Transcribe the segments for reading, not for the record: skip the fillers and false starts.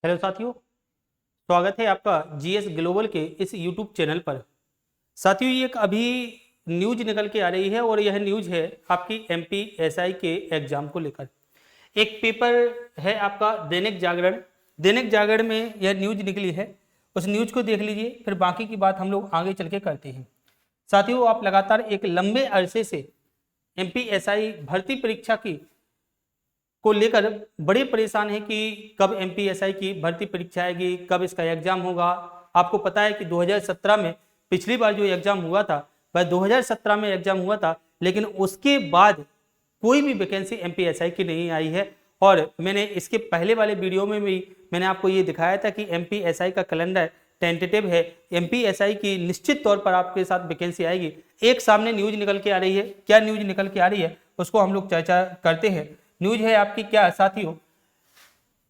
Hello साथियों, स्वागत है आपका जीएस ग्लोबल के इस यूट्यूब चैनल पर। साथियों, ये एक अभी न्यूज निकल के आ रही है और यह न्यूज है आपकी एमपीएसआई के एग्जाम को लेकर। एक पेपर है आपका दैनिक जागरण। दैनिक जागरण में यह न्यूज निकली है, उस न्यूज को देख लीजिए, फिर बाकी की बात हम लोग आगे चल के करते हैं। साथियों, आप लगातार एक लंबे अरसे से एमपीएसआई भर्ती परीक्षा की को लेकर बड़े परेशान हैं कि कब एमपीएसआई की भर्ती परीक्षा आएगी, कब इसका एग्जाम होगा। आपको पता है कि 2017 में पिछली बार जो एग्जाम हुआ था वह 2017 में एग्जाम हुआ था, लेकिन उसके बाद कोई भी वैकेंसी एमपीएसआई की नहीं आई है। और मैंने इसके पहले वाले वीडियो में भी मैंने आपको ये दिखाया था कि एमपीएसआई का कैलेंडर टेंटेटिव है, एमपीएसआई की निश्चित तौर पर आपके साथ वैकेंसी आएगी। एक सामने न्यूज निकल के आ रही है, क्या न्यूज निकल के आ रही है उसको हम लोग चर्चा करते हैं। न्यूज है आपकी क्या साथियों,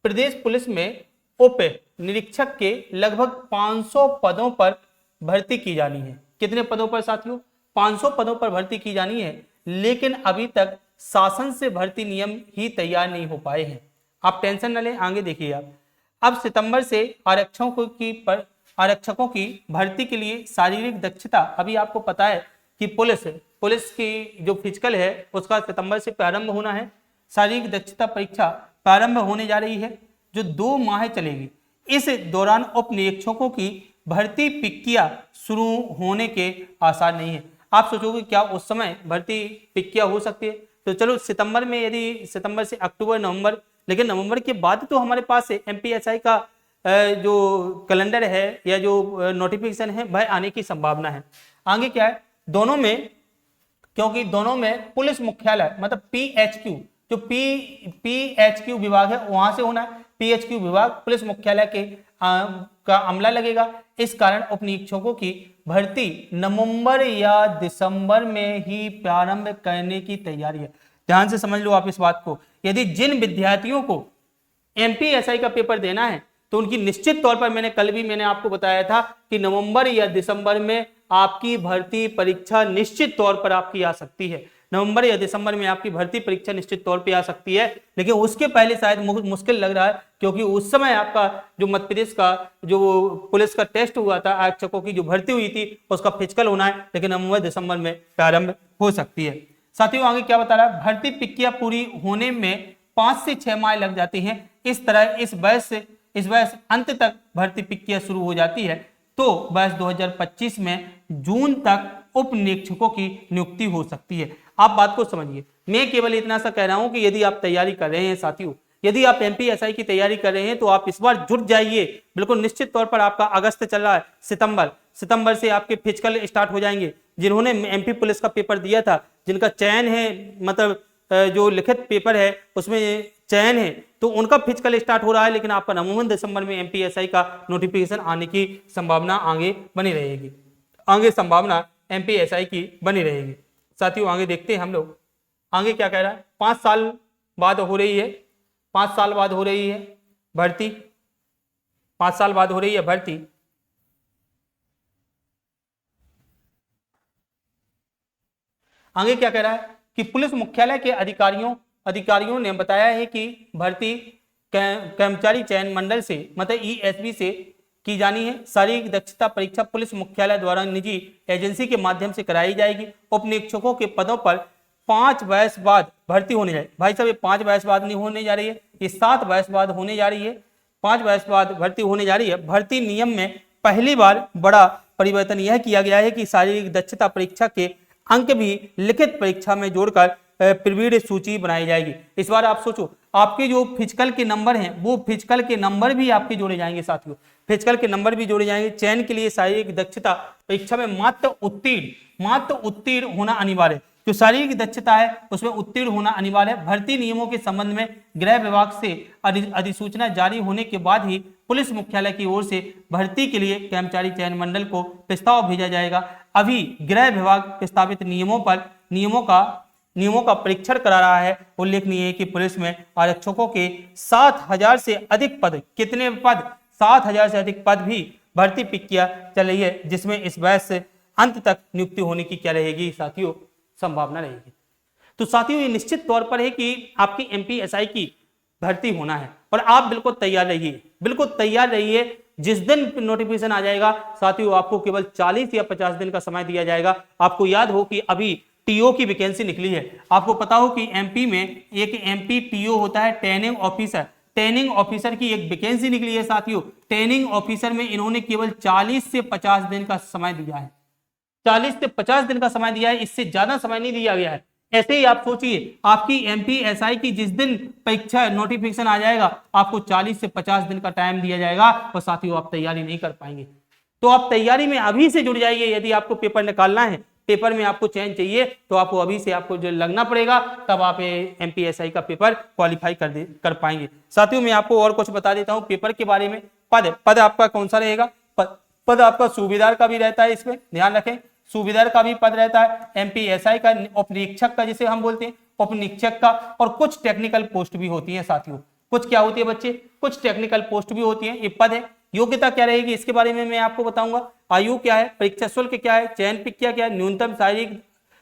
प्रदेश पुलिस में उप निरीक्षक के लगभग 500 पदों पर भर्ती की जानी है। कितने पदों पर साथियों? 500 पदों पर भर्ती की जानी है, लेकिन अभी तक शासन से भर्ती नियम ही तैयार नहीं हो पाए हैं। आप टेंशन न लें, आगे देखिए आप। अब सितंबर से आरक्षकों की भर्ती के लिए शारीरिक दक्षता, अभी आपको पता है कि पुलिस की जो फिजिकल है उसका सितंबर से प्रारंभ होना है। शारीरिक दक्षता परीक्षा प्रारंभ होने जा रही है जो 2 माह चलेगी। इस दौरान उप निरीक्षकों की भर्ती प्रक्रिया शुरू होने के आसार नहीं है। आप सोचोगे क्या उस समय भर्ती प्रक्रिया हो सकती है? तो चलो सितंबर में, यदि सितंबर से अक्टूबर नवंबर, लेकिन नवंबर के बाद तो हमारे पास एमपीएसआई का जो कैलेंडर है या जो नोटिफिकेशन है वह आने की संभावना है। आगे क्या है दोनों में, क्योंकि दोनों में पुलिस मुख्यालय मतलब पीएचक्यू, जो पीएचक्यू विभाग है वहां से होना है। पीएचक्यू विभाग पुलिस मुख्यालय के का अमला लगेगा। इस कारण उप निरीक्षकों की भर्ती नवंबर या दिसंबर में ही प्रारंभ करने की तैयारी है। ध्यान से समझ लो आप इस बात को। यदि जिन विद्यार्थियों को एमपीएसआई का पेपर देना है तो उनकी निश्चित तौर पर, मैंने आपको बताया था कि नवंबर या दिसंबर में आपकी भर्ती परीक्षा निश्चित तौर पर आपकी आ सकती है। नवंबर या दिसंबर में आपकी भर्ती परीक्षा निश्चित तौर पे आ सकती है, लेकिन उसके पहले शायद मुश्किल लग रहा है, क्योंकि उस समय आपका जो मध्य प्रदेश का जो पुलिस का टेस्ट हुआ था, आरक्षकों की जो भर्ती हुई थी उसका फिजिकल होना है, लेकिन नवंबर दिसंबर में प्रारंभ हो सकती है। साथियों, आगे क्या बता रहा है, भर्ती प्रक्रिया पूरी होने में 5 से 6 माह लग जाती है। इस तरह इस वर्ष अंत तक भर्ती प्रक्रिया शुरू हो जाती है, तो वर्ष 2025 में जून तक उप निरीक्षकों की नियुक्ति हो सकती है। आप बात को समझिए, मैं केवल इतना सा कह रहा हूं कि यदि आप तैयारी कर रहे हैं साथियों, यदि आप एमपीएसआई की तैयारी कर रहे हैं तो आप इस बार जुट जाइए। बिल्कुल निश्चित तौर पर आपका अगस्त चल रहा है, सितंबर से आपके फिजिकल स्टार्ट हो जाएंगे। जिन्होंने एमपी पुलिस का पेपर दिया था, जिनका चयन है, मतलब जो लिखित पेपर है उसमें चयन है, तो उनका फिजिकल स्टार्ट हो रहा है, लेकिन आपका नवंबर दिसंबर में एमपीएसआई का नोटिफिकेशन आने की संभावना आगे बनी रहेगी। आगे संभावना एमपीएसआई की बनी रहेगी। साथियों, आगे देखते हैं हम लोग आगे क्या कह रहा है। 5 साल बाद हो रही है, 5 साल बाद हो रही है भर्ती, 5 साल बाद हो रही है भर्ती। आगे क्या कह रहा है कि पुलिस मुख्यालय के अधिकारियों ने बताया है कि भर्ती कर्मचारी चयन मंडल से मतलब ईएसबी से की जानी है। शारीरिक दक्षता परीक्षा पुलिस मुख्यालय द्वारा निजी एजेंसी के माध्यम से कराई जाएगी। उप निरीक्षकों के पदों पर 5 वर्ष बाद भर्ती होने जा रही है। भाई साहब, ये 5 वर्ष बाद नहीं होने जा रही है, ये 7 वर्ष बाद होने जा रही है। 5 वर्ष बाद भर्ती होने जा रही है। भर्ती नियम में पहली बार बड़ा परिवर्तन यह किया गया है कि शारीरिक दक्षता परीक्षा के अंक भी लिखित परीक्षा में जोड़कर प्रवीण सूची बनाई जाएगी। इस बार आप सोचो, आपके जो फिजिकल के नंबर हैं वो फिजिकल के नंबर भी आपके जोड़े जाएंगे साथियों, फिजिकल के नंबर भी जोड़े जाएंगे। चयन के लिए शारीरिक दक्षता परीक्षा में मात्र उत्तीर्ण होना अनिवार्य है। जो शारीरिक दक्षता है उसमें उत्तीर्ण होना अनिवार्य है। भर्ती नियमों के संबंध में गृह विभाग से अधिसूचना जारी होने के बाद ही पुलिस मुख्यालय की ओर से भर्ती के लिए कर्मचारी चयन मंडल को प्रस्ताव भेजा जाएगा। अभी गृह विभाग प्रस्तावित नियमों का परीक्षण करा रहा है। उल्लेखनीय है कि पुलिस में आरक्षकों के 7,000 से अधिक पद, कितने पद? 7,000 से अधिक पद भी भर्ती प्रक्रिया चल रही है, जिसमें इस वर्ष से अंत तक नियुक्ति होने की क्या रहेगी साथियों, संभावना रहेगी। तो साथियों, ये निश्चित तौर पर है कि आपकी एमपीएसआई की भर्ती होना है। और आप बिल्कुल तैयार रहिए, बिल्कुल तैयार रहिए। जिस दिन नोटिफिकेशन आ जाएगा साथियों, आपको केवल 40 या 50 दिन का समय दिया जाएगा। आपको याद हो कि अभी टीओ की वैकेंसी निकली है। आपको पता हो कि एमपी में एक एमपी टीओ होता है, ट्रेनिंग ऑफिसर। ट्रेनिंग ऑफिसर की एक वैकेंसी निकली है साथियों। ट्रेनिंग ऑफिसर में इन्होंने केवल 40 से 50 दिन का समय दिया है। 40 से 50 दिन का समय दिया है, इससे ज्यादा समय नहीं दिया गया है। ऐसे ही आप सोचिए, आपकी एमपीएसआई की जिस दिन परीक्षा नोटिफिकेशन आ जाएगा, आपको 40 से 50 दिन का टाइम दिया जाएगा और साथियों आप तैयारी नहीं कर पाएंगे। तो आप तैयारी में अभी से जुड़ जाइए। यदि आपको पेपर निकालना है, पेपर में आपको चयन चाहिए, तो आपको अभी से आपको जो लगना पड़ेगा, तब आप एमपीएसआई का पेपर क्वालिफाई कर पाएंगे। साथियों मैं आपको और कुछ बता देता हूं पेपर के बारे में। पद आपका कौन सा रहेगा? पद आपका सूबेदार का भी रहता है, इसमें ध्यान रखें, सूबेदार का भी पद रहता है, एमपीएसआई का, उपनिरीक्षक का जिसे हम बोलते हैं, उपनिरीक्षक का, और कुछ टेक्निकल पोस्ट भी होती है साथियों। कुछ क्या होती है बच्चे? कुछ टेक्निकल पोस्ट भी होती है। ये पद है। योग्यता क्या रहेगी इसके बारे में मैं आपको बताऊंगा। आयु क्या है, परीक्षा शुल्क क्या है, चयन प्रक्रिया क्या है,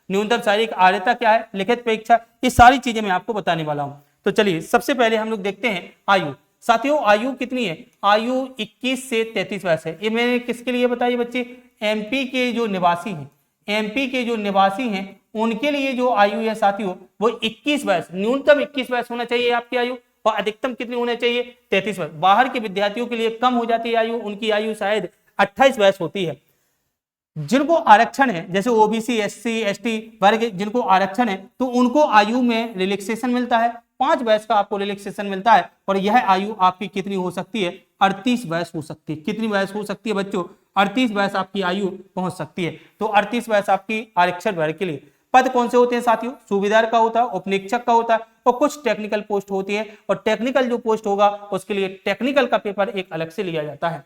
न्यूनतम शारीरिक आर्यता क्या है, लिखित परीक्षा, ये सारी चीजें मैं आपको बताने वाला हूं। तो चलिए सबसे पहले हम लोग देखते हैं आयु। साथियों आयु कितनी है? आयु 21 से 33 वर्ष है। ये मैंने किसके लिए बताई बच्चे? एमपी के जो निवासी हैं, एमपी के जो निवासी हैं उनके लिए जो आयु है साथियों वो 21 वर्ष, न्यूनतम 21 वर्ष होना चाहिए आपकी आयु, और अधिकतम कितनी होना चाहिए? 33 वर्ष। बाहर के विद्यार्थियों के लिए कम हो जाती है आयु, उनकी आयु शायद 28 वर्ष होती है। जिनको आरक्षण है, जैसे ओबीसी, एससी, एसटी वर्ग जिनको आरक्षण है, तो उनको आयु में रिलैक्सेशन मिलता है, 5 वर्ष का आपको रिलैक्सेशन मिलता है। और यह आयु आपकी कितनी हो सकती है? 38 वर्ष हो सकती है। कितनी वर्ष हो सकती है बच्चों? 38 वर्ष आपकी आयु पहुंच सकती है। तो 38 वर्ष आपकी आरक्षण वर्ग के लिए। पद कौन से होते हैं साथियों? सूबेदार का होता है, उपनिरीक्षक का होता है, और कुछ टेक्निकल पोस्ट होती है। और टेक्निकल जो पोस्ट होगा उसके लिए टेक्निकल का पेपर एक अलग से लिया जाता है।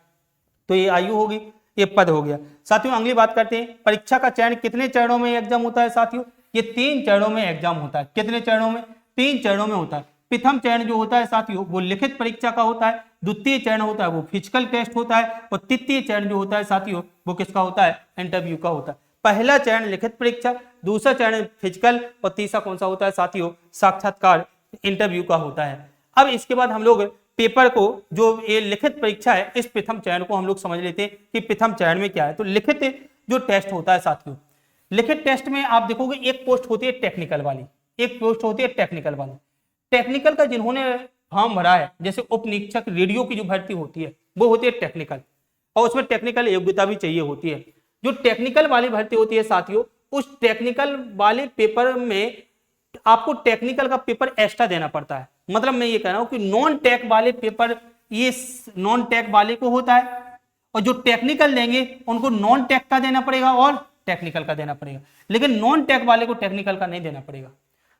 तो ये आयु होगी, ये पद हो गया। साथियों अगली बात करते हैं, परीक्षा का चयन कितने चरणों में एग्जाम होता है साथियों? ये 3 चरणों में एग्जाम होता है। कितने चरणों में? 3 चरणों में होता है। प्रथम चरण जो होता है साथियों वो लिखित परीक्षा का होता है, द्वितीय चरण होता है वो फिजिकल टेस्ट होता है, और तृतीय चरण जो होता है साथियों वो किसका होता है? इंटरव्यू का होता है। पहला चरण लिखित परीक्षा, दूसरा चरण फिजिकल, और तीसरा कौन सा होता है साथियों? साक्षात्कार, इंटरव्यू का होता है। अब इसके बाद हम लोग पेपर को, जो ये लिखित परीक्षा है, इस प्रथम चरण को हम लोग समझ लेते हैं कि प्रथम चरण में क्या है। तो लिखित जो टेस्ट होता है साथियों, लिखित टेस्ट में आप देखोगे एक पोस्ट होती है टेक्निकल वाली, एक पोस्ट होती है टेक्निकल वाली। टेक्निकल का जिन्होंने फॉर्म भरा है, जैसे उप निरीक्षक रेडियो की जो भर्ती होती है वो होती है टेक्निकल, और उसमें टेक्निकल योग्यता भी चाहिए होती है। जो टेक्निकल वाली भर्ती होती है साथियों, उस टेक्निकल वाले पेपर में आपको टेक्निकल का पेपर एक्स्ट्रा देना पड़ता है। मतलब मैं ये कह रहा हूं कि नॉन टेक वाले पेपर ये नॉन टेक वाले को होता है, और जो टेक्निकल देंगे उनको नॉन टेक का देना पड़ेगा और टेक्निकल का देना पड़ेगा। लेकिन नॉन टेक वाले को टेक्निकल का नहीं देना पड़ेगा।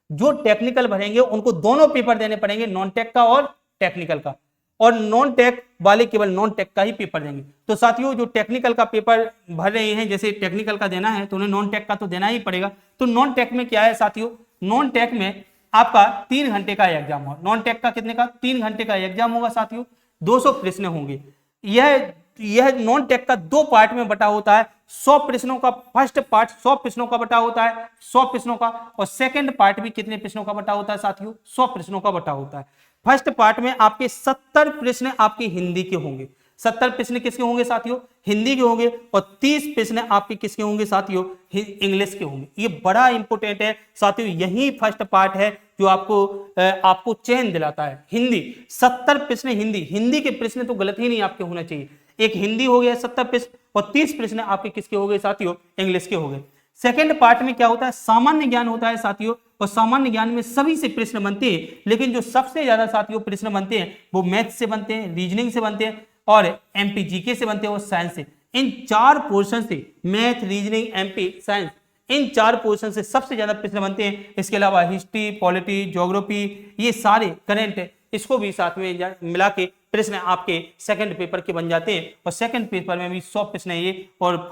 जो टेक्निकल भरेंगे उनको दोनों पेपर देने पड़ेंगे, नॉन टेक का और टेक्निकल का, और नॉन टेक वाले केवल नॉन टेक का ही पेपर देंगे। तो साथियों जो टेक्निकल का पेपर भर रहे हैं, जैसे टेक्निकल का देना है तो उन्हें नॉन टेक का तो देना ही पड़ेगा। तो नॉन टेक में क्या है साथियों? नॉन टेक में आपका 3 घंटे का एग्जाम होगा। नॉन टेक का कितने का? 3 घंटे का एग्जाम होगा साथियों। 200 प्रश्न होंगे। यह नॉन टेक का 2 पार्ट में बटा होता है। 100 प्रश्नों का फर्स्ट पार्ट 100 प्रश्नों का बटा होता है, 100 प्रश्नों का, और सेकंड पार्ट भी कितने प्रश्नों का बटा होता है साथियों? 100 प्रश्नों का बटा होता है। फर्स्ट पार्ट में आपके 70 प्रश्न आपके हिंदी के होंगे। 70 प्रश्न किसके होंगे साथियों? हिंदी के होंगे, और 30 प्रश्न आपके किसके होंगे साथियों? इंग्लिश के होंगे। ये बड़ा इंपॉर्टेंट है साथियों, यही फर्स्ट पार्ट है जो आपको चयन दिलाता है। हिंदी 70 प्रश्न, हिंदी के प्रश्न तो गलत ही नहीं आपके होना चाहिए। एक हिंदी हो गया 70 प्रश्न, और 30 प्रश्न आपके किसके हो गए साथियों? इंग्लिश के हो गए। सेकंड पार्ट में क्या होता है? सामान्य ज्ञान होता है साथियों, और सामान्य ज्ञान में सभी से प्रश्न बनते हैं, लेकिन जो सबसे ज्यादा साथियों प्रश्न बनते हैं वो मैथ से बनते हैं, रीजनिंग से बनते हैं, और एमपी जीके से बनते हैं, और साइंस से। इन 4 पोर्शन से, मैथ, रीजनिंग, एमपी, साइंस, इन 4 पोर्शन से सबसे ज्यादा प्रश्न बनते हैं। इसके अलावा हिस्ट्री, पॉलिटी, ज्योग्राफी, ये सारे करंट, इसको भी साथ में मिला के प्रश्न आपके सेकंड पेपर के बन जाते हैं। और सेकंड पेपर में भी 100 प्रश्न है ये, और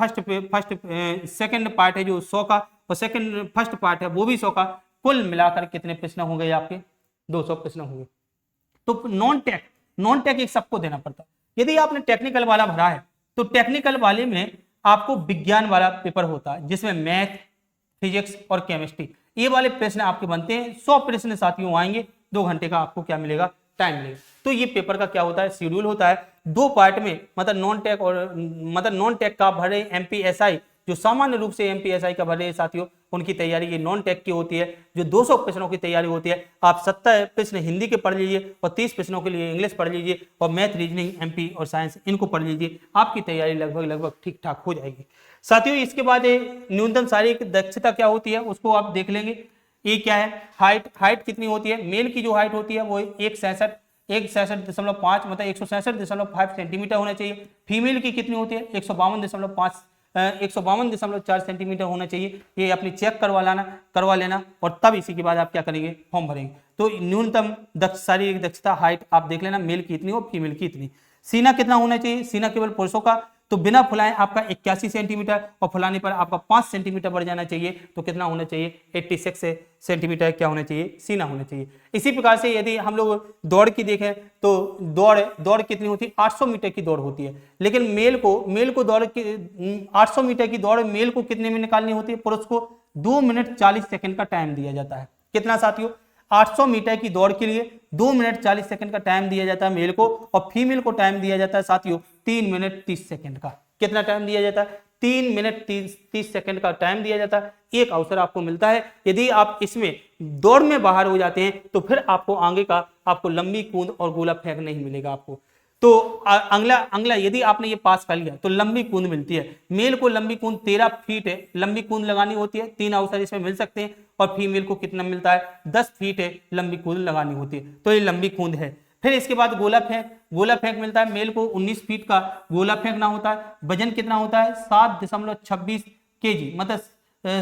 सेकंड पार्ट है जो 100 का, और फर्स्ट पार्ट है वो भी 100 का। कुल मिलाकर कितने प्रश्न होंगे आपके? 200 प्रश्न होंगे। तो नॉन टेक एक सबको देना पड़ता है। यदि आपने टेक्निकल वाला भरा है तो टेक्निकल वाले में आपको विज्ञान वाला पेपर होता है, जिसमें मैथ, फिजिक्स और केमिस्ट्री ये वाले प्रश्न आपके बनते हैं। 100 प्रश्न साथियों आएंगे, 2 घंटे का आपको क्या मिलेगा? टाइम मिलेगा। तो ये पेपर का क्या होता है, शेड्यूल होता है 2 पार्ट में, मतलब नॉन टेक का भर रहे एमपीएसआई, जो सामान्य रूप से एमपीएसआई का भर रहे साथियों, उनकी तैयारी ये नॉन टेक की होती है, जो 200 प्रश्नों की तैयारी होती है। आप 70 प्रश्न हिंदी के पढ़ लीजिए और 30 प्रश्नों के लिए इंग्लिश पढ़ लीजिए और मैथ, रीजनिंग, एमपी और साइंस इनको पढ़ लीजिए, आपकी तैयारी लगभग ठीक ठाक हो जाएगी साथियों। इसके बाद न्यूनतम शारीरिक दक्षता क्या होती है उसको आप देख लेंगे। ये क्या है, हाइट कितनी होती है, मेल की जो हाइट होती है वो 166.5 मतलब 166.5 सेंटीमीटर होना चाहिए। फीमेल की कितनी होती है 152.4 सेंटीमीटर होना चाहिए। ये अपनी चेक करवा लेना और तब इसी के बाद आप क्या करेंगे, फॉर्म भरेंगे। तो न्यूनतम शारीरिक दक्षता हाइट आप देख लेना, मेल की इतनी और फीमेल की इतनी। सीना कितना होना चाहिए, सीना केवल पुरुषों का, तो बिना फुलाए आपका 81 सेंटीमीटर और फुलाने पर आपका 5 सेंटीमीटर बढ़ जाना चाहिए, तो कितना होना चाहिए 86 सेंटीमीटर क्या होना चाहिए, सीना होना चाहिए। इसी प्रकार से यदि हम लोग दौड़ की देखें तो दौड़ कितनी होती है, 800 मीटर की दौड़ होती है, लेकिन मेल को दौड़ की 800 मीटर की दौड़ मेल को कितने में निकालनी होती है, पुरुष को 2 मिनट 40 सेकंड का टाइम दिया जाता है। कितना साथियों, 800 मीटर की दौड़ के लिए 2 मिनट 40 सेकंड का टाइम दिया जाता है मेल को, और फीमेल को टाइम दिया जाता है साथियों 3 मिनट 30 सेकंड का। कितना टाइम दिया जाता है, 3 मिनट 30 सेकंड का टाइम दिया जाता है। एक अवसर आपको मिलता है, यदि आप इसमें दौड़ में बाहर हो जाते हैं तो फिर आपको आगे का आपको लंबी कूद और गोला फेंक नहीं मिलेगा आपको। तो अगला यदि आपने ये पास कर लिया तो लंबी कूद मिलती है। मेल को लंबी कूद 13 फीट है, लंबी कूद लगानी होती है, 3 अवसर इसमें मिल सकते हैं, और फीमेल को कितना मिलता है 10 फीट है, लंबी कूद लगानी होती है, तो ये लंबी कूद है। फिर इसके बाद गोला फेंक मिलता है, मेल को 19 फीट का गोला फेंकना होता है। वजन कितना होता है 7.26 केजी, मतलब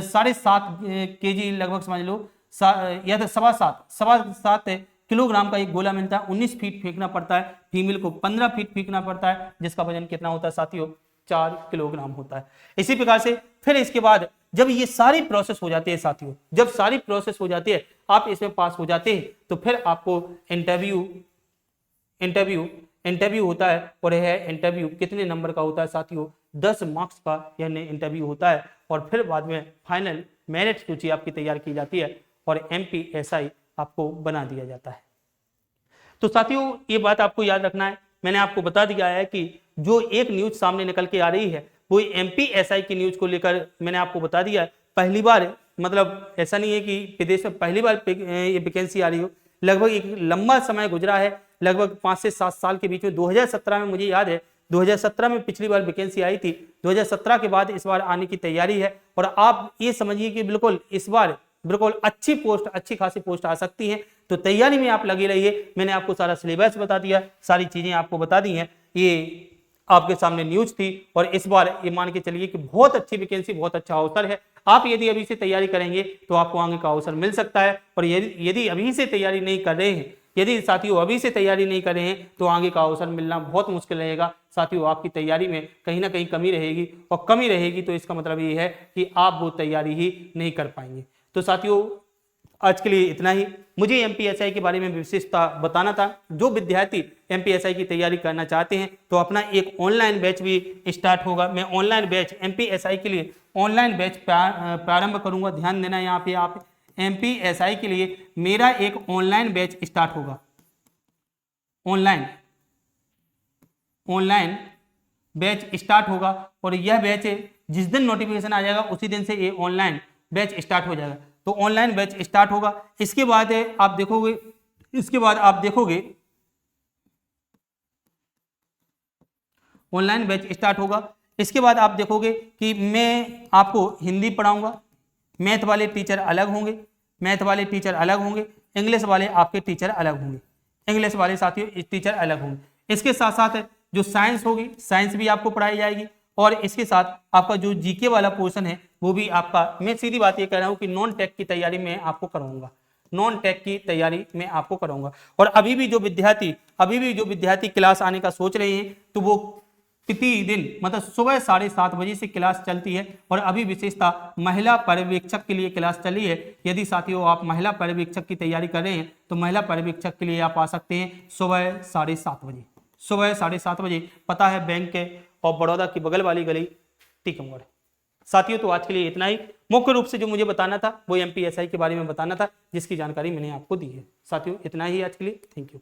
7.5 केजी लगभग समझ लो, या तो 7.25 किलोग्राम का एक गोला मिलता है। 19 फीट फेंकना पड़ता है, फीमेल को 15 फीट फेंकना पड़ता है, जिसका वजन कितना होता है साथियों 4 किलोग्राम होता है। इसी प्रकार से फिर इसके बाद जब ये सारी प्रोसेस हो जाती है साथियों, जब सारी प्रोसेस हो जाती है, आप इसमें पास हो जाते हैं, तो फिर आपको इंटरव्यू होता है। और यह इंटरव्यू कितने नंबर का होता है साथियों, 10 मार्क्स का यह इंटरव्यू होता है। और फिर बाद में फाइनल मेरिट सूची आपकी तैयार की जाती है और एमपीएसआई आपको बना दिया जाता है। तो साथियों ये बात आपको याद रखना है, मैंने आपको बता दिया है कि जो एक न्यूज सामने निकल के आ रही है वो एमपीएसआई की न्यूज को लेकर मैंने आपको बता दिया। पहली बार, मतलब ऐसा नहीं है कि विदेश में पहली बार ये वैकेंसी आ रही हो, लगभग एक लंबा समय गुजरा है, लगभग 5 से 7 साल के बीच में। 2017 में मुझे याद है, 2017 में पिछली बार वैकेंसी आई थी, 2017 के बाद इस बार आने की तैयारी है। और आप ये समझिए कि बिल्कुल इस बार बिल्कुल अच्छी खासी पोस्ट आ सकती है, तो तैयारी में आप लगे रहिए। मैंने आपको सारा सिलेबस बता दिया, सारी चीजें आपको बता दी हैं, ये आपके सामने न्यूज थी। और इस बार ये मान के चलिए कि बहुत अच्छी वैकेंसी, बहुत अच्छा अवसर है। आप यदि अभी से तैयारी करेंगे तो आपको आगे का अवसर मिल सकता है, और यदि अभी से तैयारी नहीं कर रहे हैं, यदि साथियों अभी से तैयारी नहीं कर रहे हैं, तो आगे का अवसर मिलना बहुत मुश्किल रहेगा साथियों। आपकी तैयारी में कहीं ना कहीं कमी रहेगी, और कमी रहेगी तो इसका मतलब ये है कि आप वो तैयारी ही नहीं कर पाएंगे। तो साथियों आज के लिए इतना ही। मुझे एमपीएसआई के बारे में विशेषता बताना था। जो विद्यार्थी एमपीएसआई की तैयारी करना चाहते हैं तो अपना एक ऑनलाइन बैच भी स्टार्ट होगा। मैं ऑनलाइन बैच एमपीएसआई के लिए ऑनलाइन बैच प्रारंभ करूंगा। ध्यान देना यहाँ पे, आप एमपीएसआई के लिए मेरा एक ऑनलाइन बैच स्टार्ट होगा। ऑनलाइन बैच स्टार्ट होगा, और यह बैच जिस दिन नोटिफिकेशन आ जाएगा उसी दिन से ये ऑनलाइन बैच स्टार्ट हो जाएगा। तो ऑनलाइन बैच स्टार्ट होगा। इसके बाद आप देखोगे ऑनलाइन बैच स्टार्ट होगा। इसके बाद आप देखोगे कि मैं आपको हिंदी पढ़ाऊंगा, मैथ वाले टीचर अलग होंगे, इंग्लिश वाले आपके टीचर अलग होंगे, इंग्लिश वाले साथियों टीचर अलग होंगे। इसके साथ साथ जो साइंस होगी, साइंस भी आपको पढ़ाई जाएगी, और इसके साथ आपका जो जीके वाला पोर्शन है वो भी आपका, मैं सीधी बात ये कह रहा हूँ कि नॉन टेक की तैयारी में आपको कराऊंगा। और अभी भी जो विद्यार्थी क्लास आने का सोच रहे हैं तो वो प्रतिदिन मतलब सुबह 7:30 बजे से क्लास चलती है। और अभी विशेषता महिला पर्यवेक्षक के लिए क्लास चली है। यदि साथियों आप महिला पर्यवेक्षक की तैयारी कर रहे हैं तो महिला पर्यवेक्षक के लिए आप आ सकते हैं सुबह 7:30 बजे। पता है बैंक के और बड़ौदा की बगल वाली गली टीकमगढ़। साथियों तो आज के लिए इतना ही। मुख्य रूप से जो मुझे बताना था वो एमपीएसआई के बारे में बताना था, जिसकी जानकारी मैंने आपको दी है। साथियों इतना ही आज के लिए, थैंक यू।